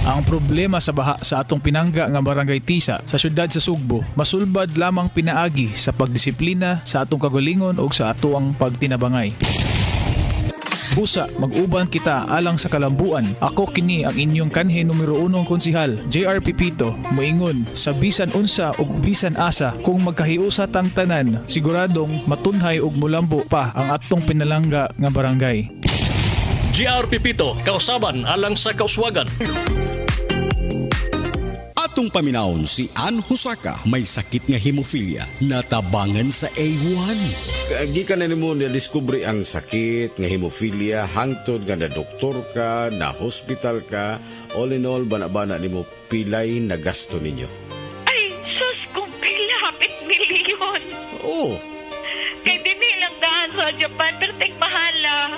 Ang problema sa baha sa atong pinangga nga barangay Tisa sa syudad sa Sugbo, masulbad lamang pinaagi sa pagdisiplina sa atong kagalingon o sa atuang pagtinabangay. Busa, mag-uban kita alang sa kalambuan. Ako kini ang inyong kanhe numero 1 konsihal, JR Pipito, moingon sa bisan unsa ug bisan asa kung magkahiusa tang tanan, siguradong matunhay ug mulambo pa ang atong pinalangga nga barangay. JR Pipito, kausaban alang sa kauswagan. Atong paminawon si Ann Husaka may sakit nga hemophilia natabangan sa A1. Gikan na nimo na diskubre ang sakit nga hemophilia hangtod nga na doktor ka, na hospital ka, all in all bana-bana nimo pilay na gasto ninyo. Ay, sus, kung pilapit milyon. Oo. Kay dini lang dahan sa Japan, pero tek mahala.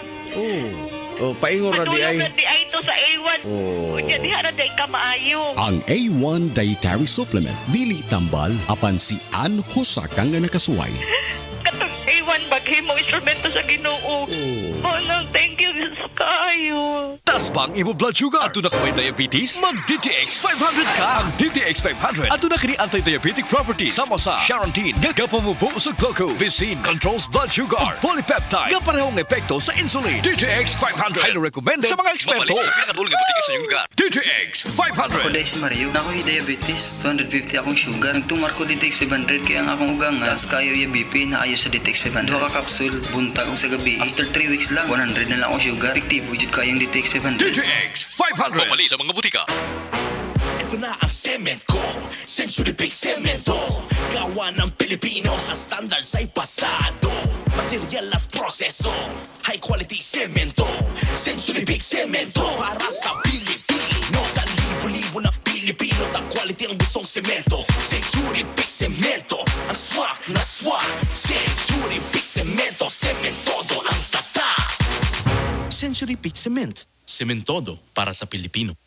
Oh, paingon ra di ay. Matulog na di ay to sa A1. Oh. Unya di hara di ka maayo. Ang A1 Dietary Supplement dili tambal apan si Ann Husaka nga nakasuway. Katong A1 baghimo instrumento sa Ginoo. Oh, no, thank you kayo. Tas bang imo blood sugar? Ato na ka may diabetes? Mag DTX 500 ka! Ang DTX 500 ato na kini anti-diabetic properties sama sa Charantin nga kapamubo sa glucose, Vicin controls blood sugar, ug polypeptide nga parehong epekto sa insulin. DTX 500 highly recommended sa mga eksperto. DTX 500. Kuday si Mario, nako'y diabetes, 250 akong sugar. Nagtumar ko DTX 500 kaya ang akong ugangas, kayo yung BP na ayos sa DTX 500. Duha ka kapsul, buntag og sa gabi. After 3 weeks lang, 100 na lang akong sugar. Efektibo jud kayong DTX 500. DTX 500. Pamali sa mga butika. Ito na ang cement ko, Century Big Cemento. Gawa ng Pilipino sa standard sa pasado. Material at proseso, high quality cemento. Century Big Cemento para sa Pilipino. Sa libo-libo na Pilipino, ta quality ang gustong semento. Century Big Cemento, ang swak na swak. Century Big Cemento, sementodo ang tata. Century Big Cement, sementodo para sa Pilipino.